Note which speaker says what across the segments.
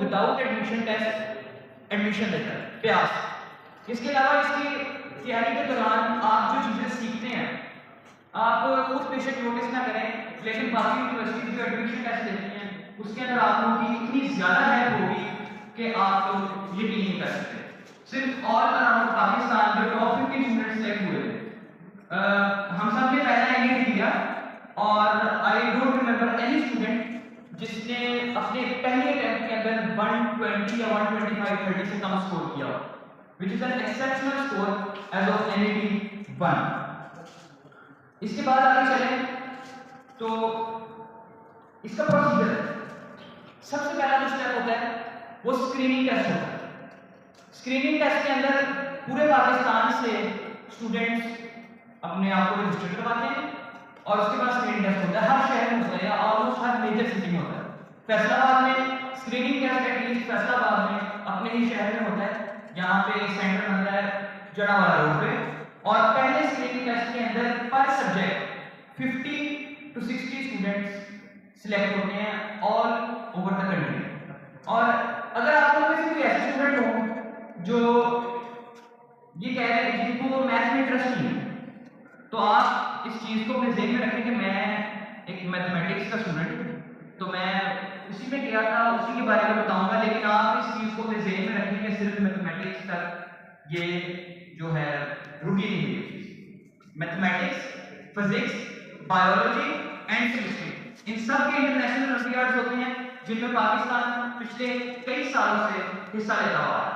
Speaker 1: Without admission test admission letter प्यास। इसके अलावा इसकी तैयारी के दौरान आप जो चीज़ें सीखते हैं आप खुद बेशक नोटिस ना करें, लेकिन बाकी यूनिवर्सिटी जो एडमिशन टेस्ट लेती हैं उसके अंदर आप लोगों की इतनी ज़्यादा हेल्प होगी कि आप लोग ये नहीं कर सकते। सिर्फ ऑल अराउंड पाकिस्तान जो टॉप 50 स्टूडेंट सेलेक्ट हुए थे, हम सब ने पहला ये दिया और I don't remember any student जिसने अपने पहले अटेम्प्ट के अंदर 120 या 125 30 से कम स्कोर किया, which is an exceptional score as of NET 1। इसके बाद आगे चलें तो इसका प्रोसीजर सबसे पहला जो स्टेप होता है वो स्क्रीनिंग टेस्ट होता है। स्क्रीनिंग टेस्ट के अंदर पूरे पाकिस्तान से स्टूडेंट्स अपने आप को रजिस्टर करवाते हैं और उसके बाद स्क्रीनिंग टेस्ट होता है। हर शहर में होता है या ऑलमोस्ट हर मेजर सिटी में होता है। फैसलाबाद में स्क्रीनिंग टेस्ट एटलीस्ट फैसलाबाद में अपने ही शहर में होता है, यहाँ पे सेंटर बनता है जड़ावाला रोड पे। और पहले स्क्रीनिंग टेस्ट के अंदर पर सब्जेक्ट 50 to 60 स्टूडेंट्स सिलेक्ट होते हैं ऑल ओवर द कंट्री। और अगर आप लोगों में से कोई ऐसे स्टूडेंट हो जो ये कह रहे हैं जिनको मैथ में इंटरेस्ट नहीं है, तो आप इस चीज़ को अपने ज़हन में रखें कि मैं एक मैथमेटिक्स का स्टूडेंट हूँ, तो मैं उसी में गया था, उसी के बारे में बताऊंगा। लेकिन आप इस चीज़ को अपने ज़हन में रखें कि सिर्फ मैथमेटिक्स तक ये जो है रुकी नहीं हुई। Mathematics, physics, biology and chemistry in सब के इंटरनेशनल ओलंपियाड्स होते हैं जिनमें पाकिस्तान पिछले कई सालों से हिस्सा लेता हुआ है।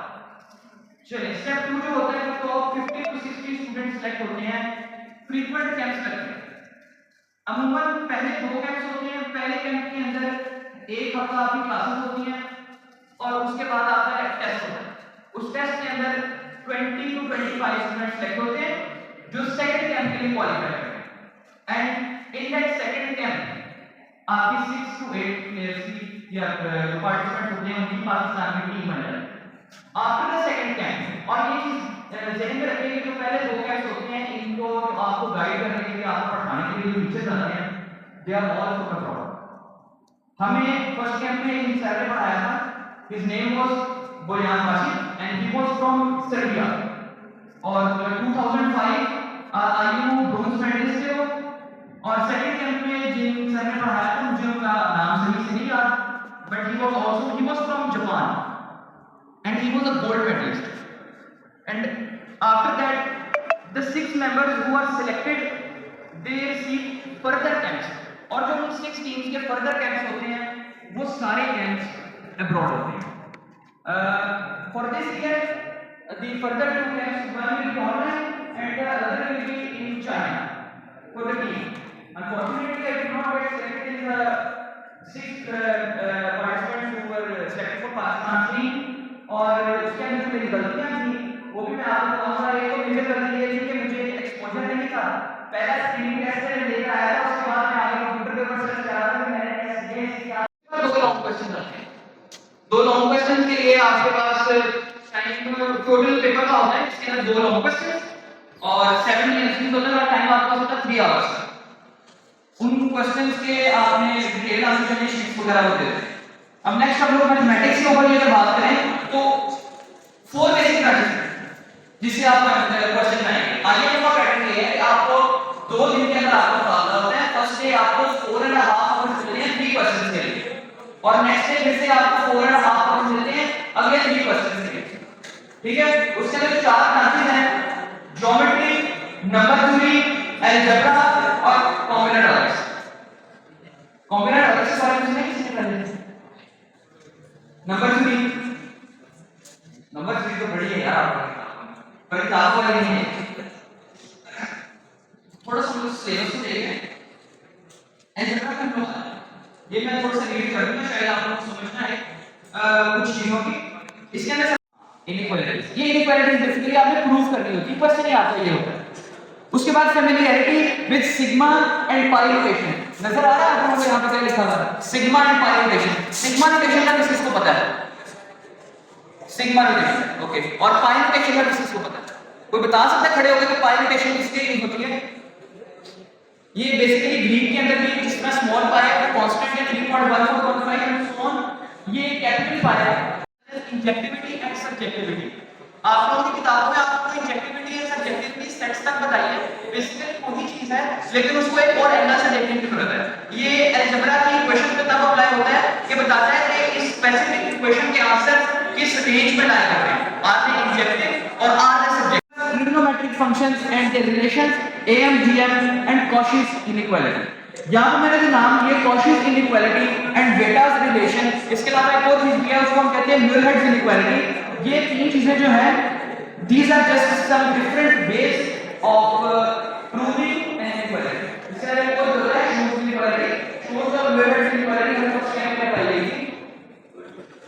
Speaker 1: चलिए स्टेप 2 जो होता है तो 50 to 60 स्टूडेंट सेलेक्ट होते हैं, फ्रीक्वेंट कैंप्स करते हैं। अमूमन पहले 2 कैंप्स होते हैं। पहले कैंप के अंदर एक हफ्ता आपकी क्लासेस होती हैं और उसके बाद आपका एक टेस्ट होता है। उस टेस्ट के अंदर 20 to 25 स्टूडेंट सेलेक्ट होते हैं जो सेकंड कैंप के लिए क्वालिफाई करते हैं। And in that second camp आपकी 6 to 8 प्लेयर्स की या जो पार्टिसिपेंट होते हैं उनकी पाकिस्तान की टीम बन जाती है आफ्टर द सेकंड कैंप। और ये चीज ध्यान में रखिए कि जो पहले 2 कैंप्स होते हैं इनको आपको गाइड करने के लिए, आपको पढ़ाने के लिए टीचर्स आते हैं, they are all for the problem. हमें फर्स्ट कैंप में एक सर ने पढ़ाया था, his name was Boyan Vashid and he was from Serbia. और 2005 आईयू ब्रोंज मेडलिस्ट थे वो। और सेकंड कैंप में जिन सर ने पढ़ाया था मुझे उनका नाम सही से नहीं याद, but he was from Japan and he was a gold medalist. And after that the 6 members who are selected they receive further camps। और जो उन 6 टीम्स के फर्दर कैंप्स होते हैं वो सारे कैंप्स अब्रॉड होते हैं। For this year the further 2 camps, one will be online and the other will be in China for the team। Unfortunately, I did not get selected in the 6 participants who were selected for Pakistan team। और उसके अंदर मेरी गलतियां थी, वो भी मैं आपको बताऊंगा। एक तो मेरी गलती ये थी कि मुझे एक्सपोजर नहीं था। पहला स्क्रीनिंग टेस्ट से लेकर आया था, उसके बाद मैं आगे कंप्यूटर के ऊपर सर्च कर रहा था कि मैंने कैसे ये क्या। 2 लॉन्ग क्वेश्चन रखे हैं। 2 लॉन्ग क्वेश्चन के लिए आपके पास टाइम टोटल पेपर का होता है इसके अंदर 2 लॉन्ग क्वेश्चन और 7 एमसीक्यू होता है और टाइम आपका होता है 3 आवर्स का। उन क्वेश्चंस के आपने डिटेल आंसर करने शीट्स वगैरह होते हैं। अब नेक्स्ट हम लोग मैथमेटिक्स के ऊपर ये बात करें तो 4 बेसिक पैटर्न जिससे आप क्वेश्चन आएंगे। आगे का पैटर्न ये है कि आपको 2 दिन के अंदर आपको फार्मूला होता है। फर्स्ट डे आपको 4.5 आवर्स मिलते हैं 3 क्वेश्चंस के लिए और नेक्स्ट डे फिर से आपको 4.5 आवर्स मिलते हैं अगले 3 क्वेश्चंस के लिए। ठीक है, उसके अंदर 4 ब्रांचेस हैं, ज्योमेट्री, नंबर थ्योरी, अलजेब्रा और कॉम्बिनेटरिक्स। कॉम्बिनेटरिक्स के बारे में नहीं किसी ने पढ़ा? नंबर थ्योरी तो बड़ी है यार, पर किताबों वाली नहीं है। थोड़ा सा सिलेबस को देखें। अलजेब्रा का लो ये मैं थोड़ा सा रीड कर दूंगा, शायद आप लोगों को समझना है कुछ चीजों की। इसके अंदर इनइक्वालिटीज, ये इनइक्वालिटीज बेसिकली आपने प्रूव करनी होती है, क्वेश्चन ही आता है ये होता है। उसके बाद familiarity with sigma and pi notation. नजर आ रहा है आपको यहाँ पे क्या लिखा हुआ है? Sigma and pi notation. Sigma notation का किसको पता है? Sigma notation, okay. और पाई नोटेशन का किसको पता है? कोई बता सकता है खड़े होकर कि पाई नोटेशन किसके लिए होती है? ये बेसिकली ग्रीक के अंदर भी जिस तरह स्मॉल पाई का कांस्टेंट है 3.1415 एंड सो ऑन, ये कैपिटल पाया इंजेक्टिविटी एंड सब्जेक्टिविटी। आप लोगों की किताबों में आपको इंजेक्टिविटी एंड सब्जेक्टिविटी सेट्स तक बताइए, बेसिकली वही चीज है लेकिन उसको एक और एंगल से देखने की जरूरत है। ये अलजेब्रा की इक्वेशन पे तब अप्लाई होता है कि बताता है कि इस स्पेसिफिक इक्वेशन के आंसर किस रेंज में लाए करते हैं, आर दे इंजेक्टिव और are they surjective. Trigonometric functions and their relations AM GM and Cauchy's inequality. यहाँ पे मैंने जो नाम लिया Cauchy's inequality and Vieta's relation, इसके अलावा एक और चीज दिया उसको हम कहते हैं म्यूरहेड्स इनइक्वालिटी। ये तीन चीजें जो है these are just some different ways of proving an inequality। इससे एक और होता है Shoes inequality, Shoes और म्यूरहेड्स इनइक्वालिटी हम लोग स्टेप में पढ़ेंगे।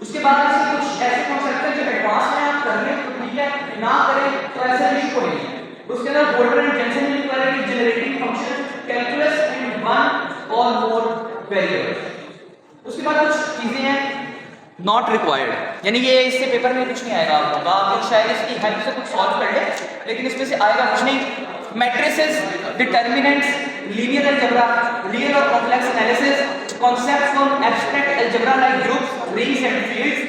Speaker 1: उसके बाद इससे कुछ ऐसे कॉन्सेप्ट हैं जो एडवांस में आप कर लें तो ठीक है, ना करें तो ऐसा इशू कोई नहीं है। उसके अंदर Holder and Jensen inequality, generating function, calculus and one or more variables. उसके बाद कुछ चीजें हैं नॉट रिक्वायर्ड, यानी ये इससे पेपर में कुछ नहीं आएगा आप लोगों का, आप शायद इसकी हेल्प से कुछ सॉल्व कर ले लेकिन इसमें से आएगा कुछ नहीं। Matrices, determinants, linear algebra, real और complex analysis, concepts from abstract algebra like groups, rings and fields,